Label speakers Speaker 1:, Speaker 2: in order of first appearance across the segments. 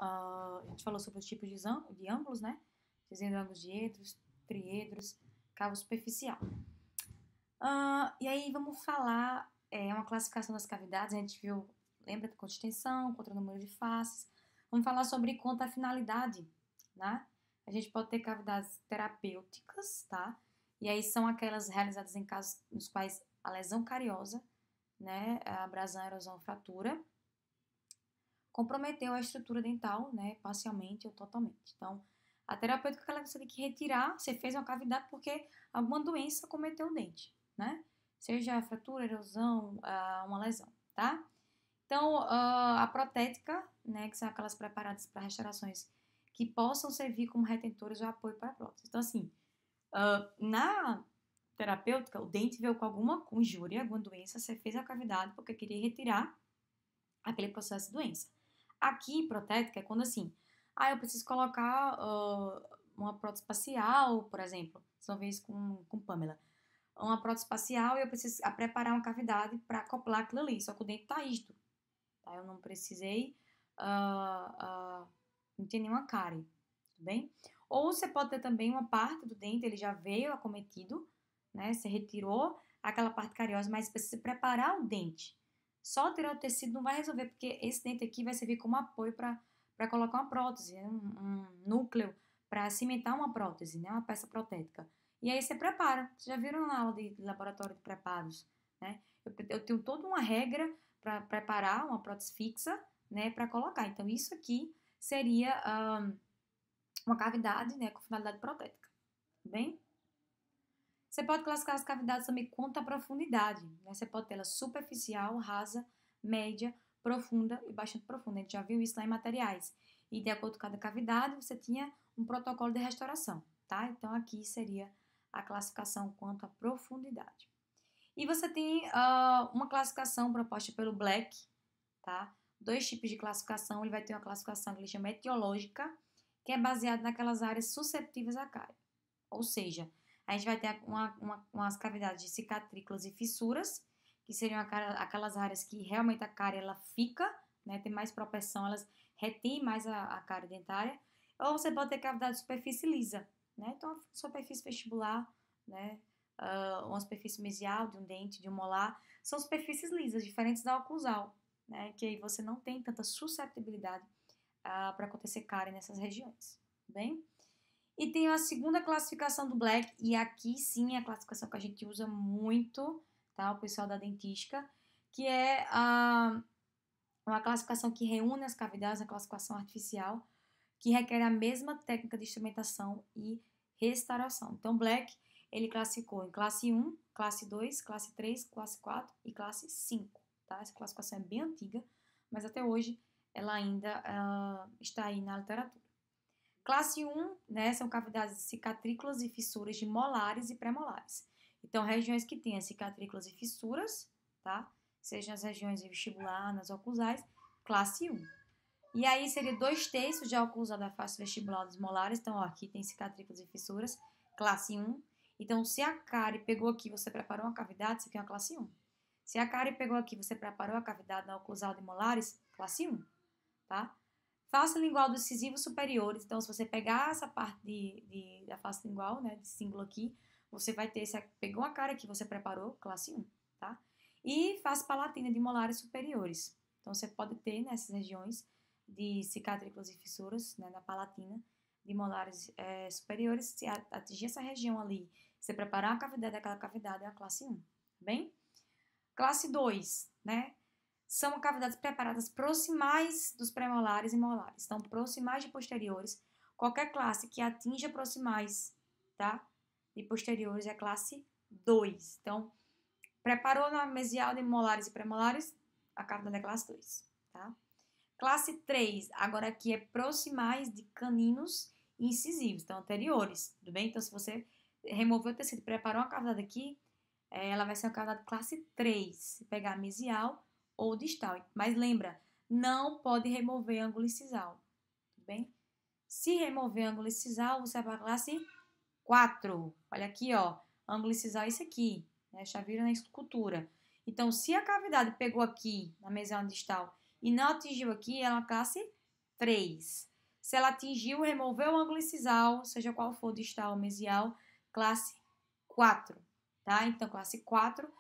Speaker 1: a gente falou sobre os tipos de ângulos, né? Dizendo ângulos diedros, triedros, cavo superficial. E aí vamos falar, uma classificação das cavidades, a gente viu, lembra, contra extensão, contra número de faces. Vamos falar sobre quanto à finalidade, né? A gente pode ter cavidades terapêuticas, tá? E aí são aquelas realizadas em casos nos quais a lesão cariosa, né, a abrasão, erosão ou fratura, comprometeu a estrutura dental, né, parcialmente ou totalmente. Então, a terapêutica é aquela que você tem que retirar, você fez uma cavidade porque alguma doença cometeu o dente, né? Seja fratura, erosão, uma lesão, tá? Então, a protética, né, que são aquelas preparadas para restaurações que possam servir como retentores ou apoio para a prótese. Então, assim, na terapêutica, o dente veio com alguma injúria, alguma doença, você fez a cavidade porque queria retirar aquele processo de doença. Aqui, protética, é quando assim, eu preciso colocar uma prótese facial, por exemplo, vocês vão ver isso com Pamela. Uma prótese facial e eu preciso preparar uma cavidade para acoplar aquilo ali, só que o dente tá rígido, tá? Eu não precisei, não tem nenhuma cárie, tudo bem? Ou você pode ter também uma parte do dente, ele já veio acometido, né? Você retirou aquela parte cariosa, mas precisa preparar o dente. Só tirar o tecido não vai resolver, porque esse dente aqui vai servir como apoio para colocar uma prótese, um núcleo para cimentar uma prótese, né? Uma peça protética. E aí você prepara. Vocês já viram na aula de laboratório de preparos, né? Eu tenho toda uma regra para preparar uma prótese fixa, né? Para colocar. Então, isso aqui seria uma cavidade, né? Com finalidade protética. Tudo bem? Você pode classificar as cavidades também quanto à profundidade, né? Você pode tê-la superficial, rasa, média, profunda e bastante profunda. A gente já viu isso lá em materiais. E de acordo com cada cavidade, você tinha um protocolo de restauração, tá? Então, aqui seria a classificação quanto à profundidade. E você tem uma classificação proposta pelo Black, tá? 2 tipos de classificação. Ele vai ter uma classificação que ele chama etiológica, que é baseada naquelas áreas susceptíveis à cárie. Ou seja, a gente vai ter umas cavidades de cicatrículas e fissuras, que seriam aquelas áreas que realmente a cárie ela fica, né? Tem mais propensão, elas retêm mais a cárie dentária. Ou você pode ter cavidade de superfície lisa, né? Então, a superfície vestibular, né? Uma superfície mesial de um dente, de um molar, são superfícies lisas, diferentes da oclusal, né? Que aí você não tem tanta susceptibilidade para acontecer cárie nessas regiões, bem? E tem a segunda classificação do Black, e aqui sim é a classificação que a gente usa muito, tá? O pessoal da dentística, que é uma classificação que reúne as cavidades, a classificação artificial, que requer a mesma técnica de instrumentação e restauração. Então, Black, ele classificou em classe 1, classe 2, classe 3, classe 4 e classe 5, tá? Essa classificação é bem antiga, mas até hoje ela ainda está aí na literatura. Classe 1, né, são cavidades de cicatrículas e fissuras de molares e pré-molares. Então, regiões que tenham cicatrículas e fissuras, tá? Sejam as regiões vestibular, nas oclusais, classe 1. E aí, seria 2/3 de oclusal da face vestibular dos molares. Então, aqui tem cicatrículas e fissuras, classe 1. Então, se a cárie pegou aqui, você preparou uma cavidade, isso aqui é uma classe 1. Se a cárie pegou aqui, você preparou a cavidade na oclusal de molares, classe 1, tá? Face lingual dos incisivos superiores. Então, se você pegar essa parte da face lingual, né, de símbolo aqui, você vai ter, pegou a cárie que você preparou, classe 1, tá? E face palatina de molares superiores. Então, você pode ter nessas regiões de cicatrículas e fissuras, né, na palatina, de molares superiores. Se atingir essa região ali, você preparar a cavidade daquela cavidade, é a classe 1, bem? Classe 2, né? São cavidades preparadas proximais dos pré-molares e molares. Então, proximais de posteriores. Qualquer classe que atinja proximais, tá? De posteriores é classe 2. Então, preparou na mesial de molares e pré-molares, a cavidade é classe 2, tá? Classe 3, agora aqui é proximais de caninos e incisivos, então anteriores, tudo bem? Então, se você removeu o tecido e preparou uma cavidade aqui, ela vai ser uma cavidade classe 3, se pegar mesial ou distal. Mas lembra, não pode remover ângulo incisal, tudo bem? Se remover ângulo incisal, você vai para a classe 4. Olha aqui, ó, ângulo incisal é esse aqui, né? Já viram na escultura. Então, se a cavidade pegou aqui na mesial distal e não atingiu aqui, ela é uma classe 3. Se ela atingiu, removeu o ângulo incisal, seja qual for distal ou mesial, classe 4, tá? Então, classe 4,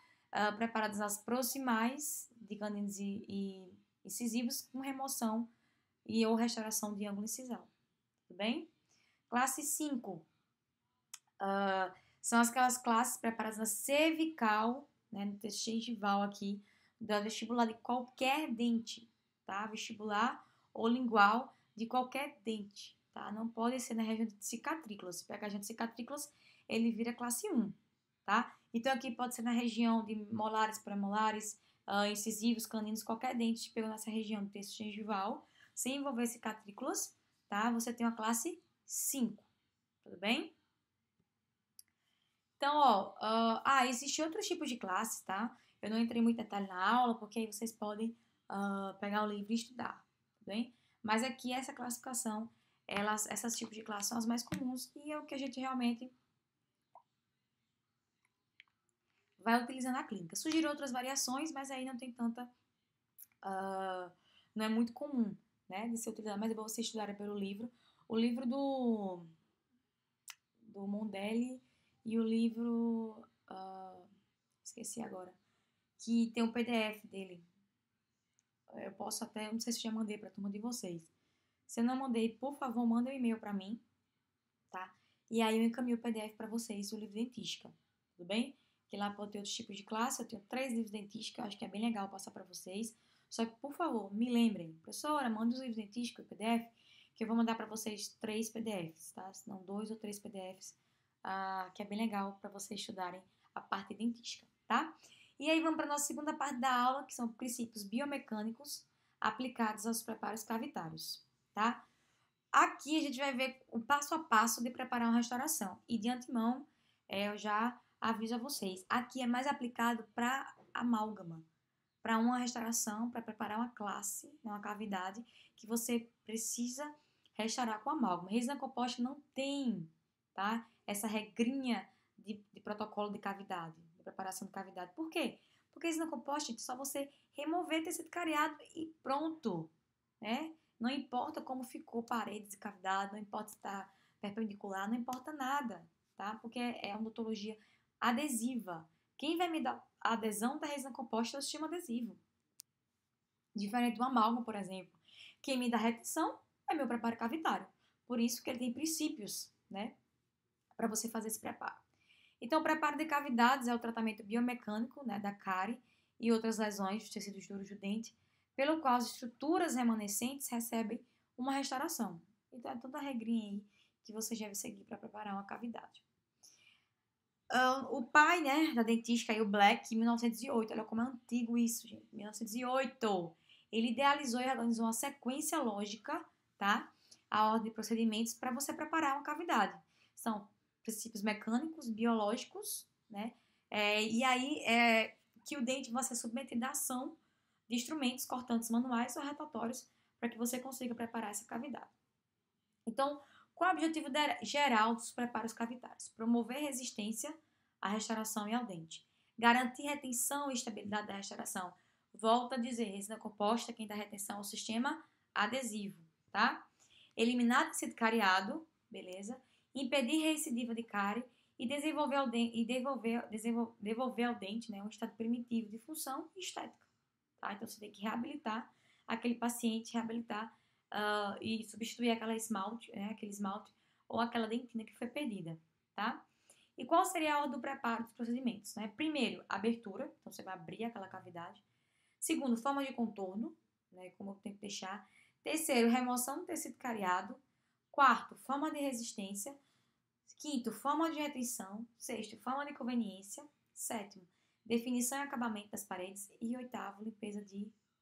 Speaker 1: preparadas as proximais de caninos e incisivos com remoção e ou restauração de ângulo incisal, tudo bem? Classe 5, são aquelas classes preparadas na cervical, né, no texto gengival aqui, da vestibular de qualquer dente, tá? Vestibular ou lingual de qualquer dente, tá? Não pode ser na região de cicatrículas. Se pegar a região de cicatrículas, ele vira classe 1, tá? Então, aqui pode ser na região de molares, premolares, incisivos, caninos, qualquer dente que pegou nessa região do texto gengival, sem envolver cicatrículas, tá? Você tem uma classe 5, tudo bem? Então, ó, existe outros tipos de classes, tá? Eu não entrei muito em detalhe na aula, porque aí vocês podem pegar o livro e estudar, tudo bem? Mas aqui essa classificação, essas tipos de classes são as mais comuns e é o que a gente realmente vai utilizar na clínica. Surgiram outras variações, mas aí não tem tanta, não é muito comum, né, de ser utilizado, mas é bom vocês estudarem pelo livro. O livro do Mondelli e o livro, esqueci agora, que tem um PDF dele. Eu posso até, não sei se já mandei para a turma de vocês. Se eu não mandei, por favor, manda um e-mail para mim, tá? E aí eu encaminho o PDF para vocês, o livro de dentística, tudo bem? Que lá pode ter outros tipos de classe, eu tenho 3 livros de dentística, que eu acho que é bem legal passar para vocês. Só que, por favor, me lembrem, professora, manda os livros de dentística, o PDF, que eu vou mandar para vocês 3 PDFs, tá? Se não 2 ou 3 PDFs, que é bem legal para vocês estudarem a parte dentística, tá? E aí vamos para a nossa segunda parte da aula, que são princípios biomecânicos aplicados aos preparos cavitários, tá? Aqui a gente vai ver o passo a passo de preparar uma restauração. E de antemão, eu já aviso a vocês, aqui é mais aplicado para amálgama, para uma restauração, para preparar uma classe, uma cavidade que você precisa restaurar com amálgama. Resina composta não tem, tá? Essa regrinha de protocolo de cavidade, de preparação de cavidade. Por quê? Porque resina composta é só você remover tecido cariado e pronto, né? Não importa como ficou paredes e cavidade, não importa se está perpendicular, não importa nada, tá? Porque é uma odontologia adesiva. Quem vai me dar a adesão da resina composta é o sistema adesivo. Diferente do amálgama, por exemplo. Quem me dá retenção é meu preparo cavitário. Por isso que ele tem princípios, né? Para você fazer esse preparo. Então, o preparo de cavidades é o tratamento biomecânico, né, da cárie e outras lesões dos tecidos duros do dente, pelo qual as estruturas remanescentes recebem uma restauração. Então, é toda a regrinha aí que você deve seguir para preparar uma cavidade. O pai, né, da dentística, aí, o Black, em 1908, olha como é antigo isso, gente, 1908, ele idealizou e organizou uma sequência lógica, tá, a ordem de procedimentos para você preparar uma cavidade. São princípios mecânicos, biológicos, né, e aí que o dente vai ser submetido à ação de instrumentos cortantes manuais ou retatórios para que você consiga preparar essa cavidade. Então, qual é o objetivo geral dos preparos cavitários? Promover resistência à restauração e ao dente. Garantir retenção e estabilidade da restauração. Volto a dizer, resina composta, quem dá retenção é o sistema adesivo, tá? Eliminar tecido cariado, beleza? Impedir recidiva de cárie e devolver ao dente, né, um estado primitivo de função e estética, tá? Então, você tem que reabilitar aquele paciente, e substituir aquele esmalte ou aquela dentina que foi perdida, tá? E qual seria a ordem do preparo dos procedimentos, né? Primeiro, abertura, então você vai abrir aquela cavidade. Segundo, forma de contorno, né, como eu tenho que deixar. Terceiro, remoção do tecido cariado. Quarto, forma de resistência. Quinto, forma de retenção. Sexto, forma de conveniência. Sétimo, definição e acabamento das paredes. E oitavo, limpeza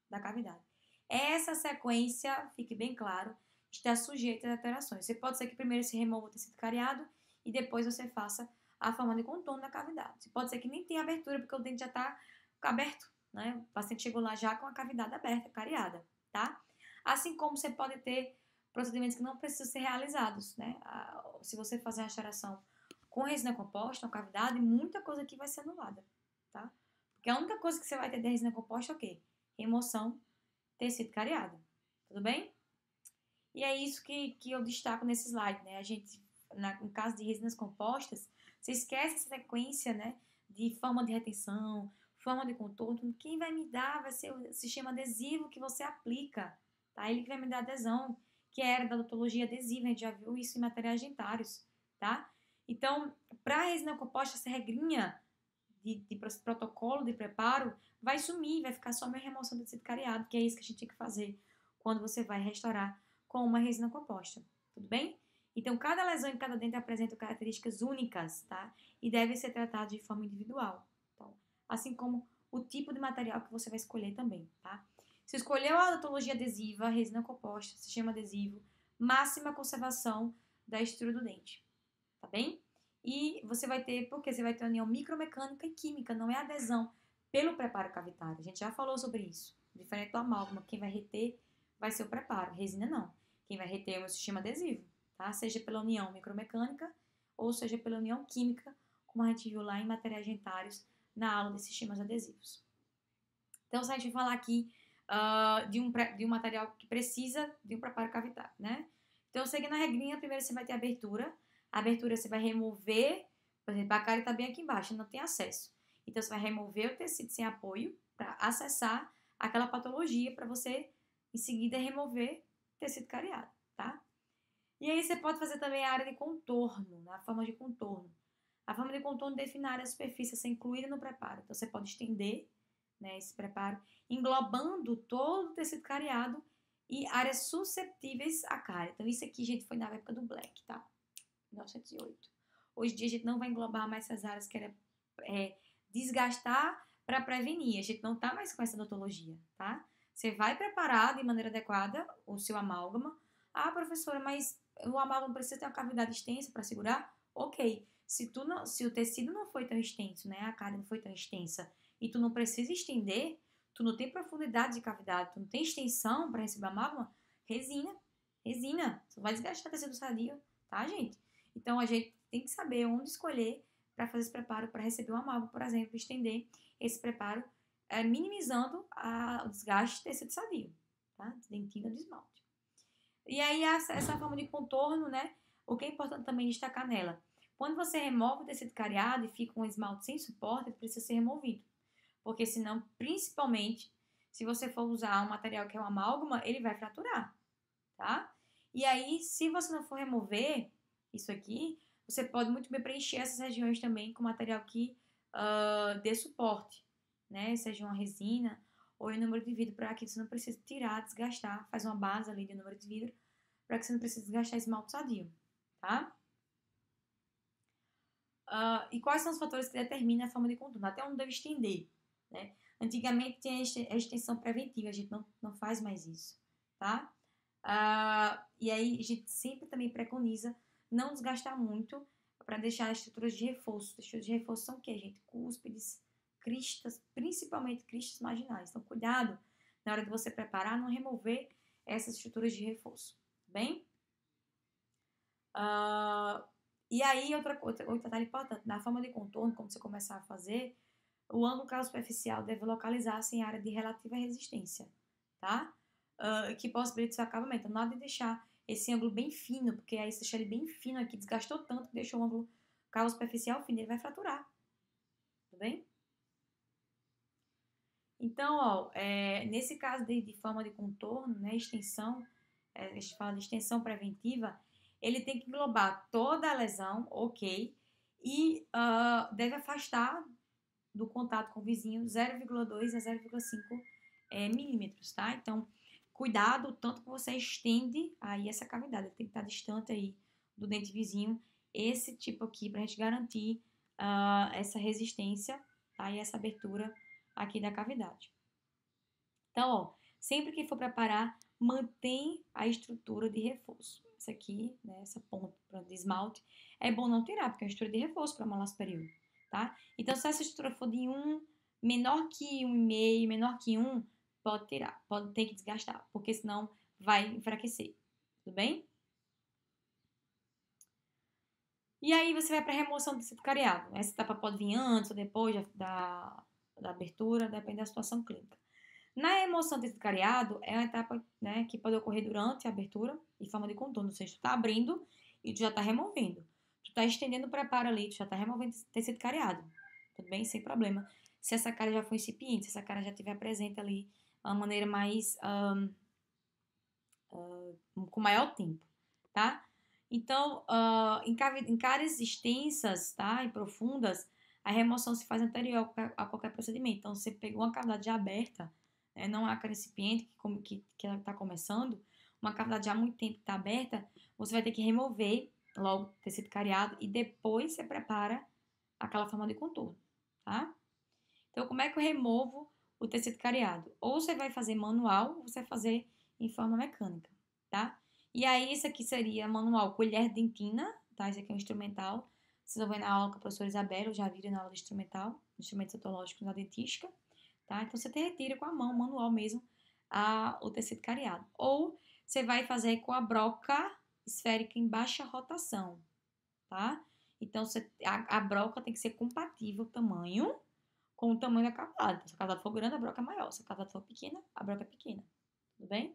Speaker 1: da cavidade. Essa sequência, fique bem claro, está sujeita a alterações. Você pode ser que primeiro se remova o tecido cariado e depois você faça a forma de contorno da cavidade. Pode ser que nem tenha abertura, porque o dente já está aberto, né? O paciente chegou lá já com a cavidade aberta, cariada, tá? Assim como você pode ter procedimentos que não precisam ser realizados, né? Se você fazer a restauração com resina composta, uma cavidade, muita coisa aqui vai ser anulada, tá? Porque a única coisa que você vai ter de resina composta é o quê? Remoção tecido cariado, tudo bem? E é isso que eu destaco nesse slide, né? A gente, no caso de resinas compostas, você esquece essa sequência, né? De forma de retenção, forma de contorno. Quem vai me dar vai ser o sistema adesivo que você aplica, tá? Ele que vai me dar adesão, que era da odontologia adesiva, a gente já viu isso em materiais dentários, tá? Então, para a resina composta, essa regrinha de protocolo de preparo vai sumir, vai ficar só uma remoção do tecido cariado, que é isso que a gente tem que fazer quando você vai restaurar com uma resina composta, tudo bem? Então, cada lesão em cada dente apresenta características únicas, tá? E deve ser tratado de forma individual. Então, assim como o tipo de material que você vai escolher também, tá? Se escolheu a odontologia adesiva, resina composta, sistema adesivo, máxima conservação da estrutura do dente, tá bem? E você vai ter, porque você vai ter união micromecânica e química, não é adesão pelo preparo cavitário. A gente já falou sobre isso. Diferente do amálgama, quem vai reter vai ser o preparo, resina não. Quem vai reter é o meu sistema adesivo, tá? Seja pela união micromecânica ou seja pela união química, como a gente viu lá em materiais dentários na aula de sistemas adesivos. Então, se a gente falar aqui de um material que precisa de um preparo cavitário, né? Então, seguindo a regrinha, primeiro você vai ter abertura. A abertura você vai remover, por exemplo, a cárie está bem aqui embaixo, não tem acesso. Então, você vai remover o tecido sem apoio para acessar aquela patologia, para você, em seguida, remover o tecido cariado, tá? E aí você pode fazer também a área de contorno, a forma de contorno. A forma de contorno define a área da superfície a ser incluída no preparo. Então, você pode estender, né, esse preparo, englobando todo o tecido cariado e áreas susceptíveis à cárie. Então, isso aqui, gente, foi na época do Black, tá? 1908. Hoje em dia, a gente não vai englobar mais essas áreas que era desgastar para prevenir. A gente não tá mais com essa odontologia, tá? Você vai preparar de maneira adequada o seu amálgama. Ah, professora, mas o amálgama precisa ter uma cavidade extensa para segurar? Ok. Se o tecido não foi tão extenso, né? A cárie não foi tão extensa e tu não precisa estender, tu não tem profundidade de cavidade, tu não tem extensão para receber amálgama, resina. Você vai desgastar tecido sadio, tá, gente? Então, a gente tem que saber onde escolher para fazer esse preparo para receber uma amálgama, por exemplo, estender esse preparo minimizando o desgaste de tecido sadio, tá? Dentina do esmalte. E aí, essa forma de contorno, né? O que é importante também destacar nela. Quando você remove o tecido cariado e fica um esmalte sem suporte, ele precisa ser removido. Porque senão, principalmente, se você for usar um material que é uma amálgama, ele vai fraturar, tá? E aí, se você não for remover isso aqui, você pode muito bem preencher essas regiões também com material que dê suporte, né? Seja uma resina ou em número de vidro, para que você não precise tirar, desgastar, faz uma base ali de número de vidro, para que você não precise desgastar esmalte sadio, tá? E quais são os fatores que determinam a forma de contorno? Até onde deve estender, né? Antigamente tinha a extensão preventiva, a gente não faz mais isso, tá? E aí a gente sempre também preconiza não desgastar muito para deixar as estruturas de reforço. As estruturas de reforço são o quê, gente? Cúspides, cristas, principalmente cristas marginais. Então, cuidado na hora de você preparar, não remover essas estruturas de reforço, bem? E aí, outro detalhe importante, na forma de contorno, quando você começar a fazer, o ângulo cabo superficial deve localizar-se em área de relativa resistência, tá? Que possibilita seu acabamento. Nada de deixar esse ângulo bem fino, porque aí se deixar ele bem fino aqui, desgastou tanto que deixou o ângulo cabo superficial fino, ele vai fraturar, tudo bem? Então, ó, nesse caso de forma de contorno, né, extensão, a gente fala de extensão preventiva, ele tem que englobar toda a lesão, ok, e deve afastar do contato com o vizinho 0,2 a 0,5 milímetros, tá? Então, cuidado tanto que você estende aí essa cavidade, ele tem que estar distante aí do dente vizinho, esse tipo aqui, pra gente garantir essa resistência, tá? E essa abertura aqui da cavidade. Então, ó, sempre que for preparar, mantém a estrutura de reforço. Essa aqui, né, essa ponta de esmalte, é bom não tirar, porque é uma estrutura de reforço para a molar superior, tá? Então, se essa estrutura for de 1, menor que 1,5, menor que 1, pode tirar, pode ter que desgastar, porque senão vai enfraquecer, tudo bem? E aí você vai para a remoção do tecido cariado. Essa etapa pode vir antes ou depois da abertura, depende da situação clínica. Na remoção do tecido cariado, é uma etapa, né, que pode ocorrer durante a abertura e forma de contorno. Ou seja, tu tá abrindo e tu já tá removendo. Tu tá estendendo o preparo ali, tu já tá removendo tecido cariado. Tudo bem? Sem problema. Se essa cárie já for incipiente, se essa cárie já estiver presente ali de uma maneira mais... com maior tempo, tá? Então, em cáries extensas, tá? E profundas, a remoção se faz anterior a qualquer procedimento. Então, você pegou uma cavidade já aberta, né? Não a cárie incipiente, que ela está começando, uma cavidade já há muito tempo que está aberta, você vai ter que remover logo o tecido cariado e depois você prepara aquela forma de contorno, tá? Então, como é que eu removo o tecido cariado? Ou você vai fazer manual, ou você vai fazer em forma mecânica, tá? E aí, isso aqui seria manual, colher dentina, tá? Esse aqui é um instrumental. Vocês vão ver na aula com a professora Isabela, eu já vi na aula de instrumental, instrumentos odontológicos na dentística, tá? Então, você retira com a mão, manual mesmo, o tecido cariado. Ou você vai fazer com a broca esférica em baixa rotação, tá? Então, a broca tem que ser compatível o tamanho com o tamanho da cavidade. Então, se a cavidade for grande, a broca é maior. Se a cavidade for pequena, a broca é pequena. Tudo bem?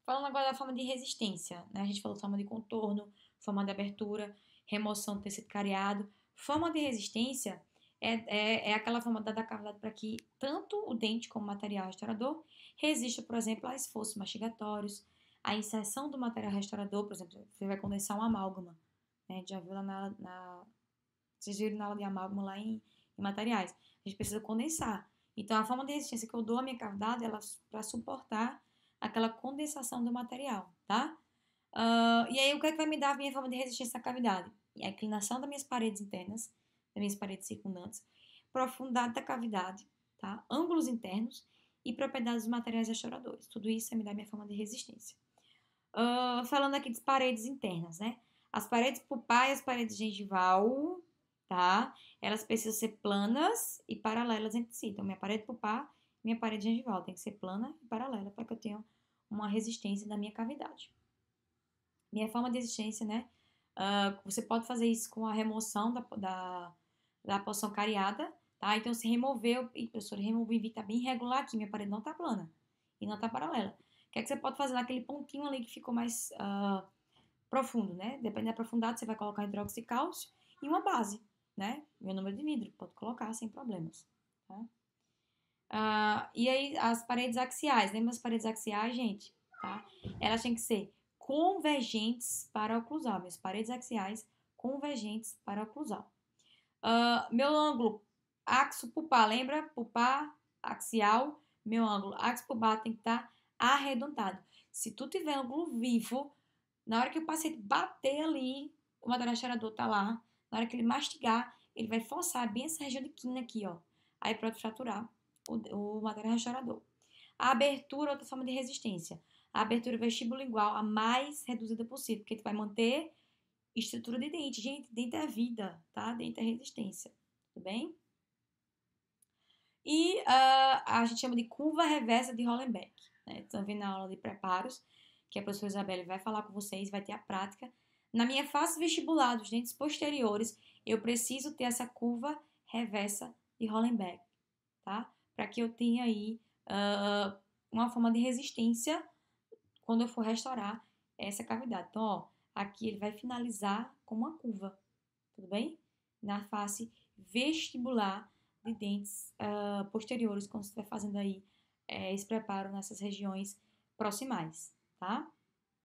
Speaker 1: Falando agora da forma de resistência, né? A gente falou forma de contorno, forma de abertura, remoção do tecido cariado. Forma de resistência é aquela forma da cavidade para que tanto o dente como o material restaurador resista, por exemplo, a esforços mastigatórios, a inserção do material restaurador, por exemplo, você vai condensar um amálgama, né? A gente já viu lá vocês viram na aula de amálgama lá em materiais. A gente precisa condensar. Então, a forma de resistência que eu dou à minha cavidade é para suportar aquela condensação do material, tá? E aí, o que é que vai me dar a minha forma de resistência à cavidade? A inclinação das minhas paredes internas, das minhas paredes circundantes, profundidade da cavidade, tá? Ângulos internos e propriedades dos materiais restauradores. Tudo isso me dá a minha forma de resistência. Falando aqui de paredes internas, né? As paredes pulpar e as paredes gengival, tá? Elas precisam ser planas e paralelas entre si. Então, minha parede pulpar e minha parede gengival tem que ser plana e paralela para que eu tenha uma resistência na minha cavidade. Minha forma de resistência, né? Você pode fazer isso com a remoção da porção cariada, tá? Então, se removeu, e professora, removi e tá bem irregular aqui, minha parede não tá plana e não tá paralela. O que é que você pode fazer naquele pontinho ali que ficou mais profundo, né? Depende da profundidade, você vai colocar hidroxicálcio e uma base, né? Meu número de vidro, pode colocar sem problemas, tá? E aí, as paredes axiais, lembra as paredes axiais, gente? Tá? Elas têm que ser convergentes para oclusal, minhas paredes axiais convergentes para oclusal. Meu ângulo axo-pulpar, lembra? Pulpar, axial, meu ângulo axo-pulpar tem que estar arredondado. Se tu tiver ângulo vivo, na hora que o paciente bater ali, o material restaurador tá lá, na hora que ele mastigar, ele vai forçar bem essa região de quina aqui, ó. Aí pode fraturar o material restaurador. A abertura, outra forma de resistência. A abertura vestibulingual, a mais reduzida possível, porque tu vai manter estrutura de dente. Gente, dente é vida, tá? Dente é resistência, tudo bem? E a gente chama de curva reversa de Hollenbeck, né? Estão vendo na aula de preparos, que a professora Isabelle vai falar com vocês, vai ter a prática. Na minha face vestibular dos dentes posteriores, eu preciso ter essa curva reversa de Hollenbeck, tá? Para que eu tenha aí uma forma de resistência quando eu for restaurar essa cavidade. Então, ó, aqui ele vai finalizar com uma curva, tudo bem? Na face vestibular de dentes posteriores, quando você estiver fazendo aí esse preparo nessas regiões proximais, tá?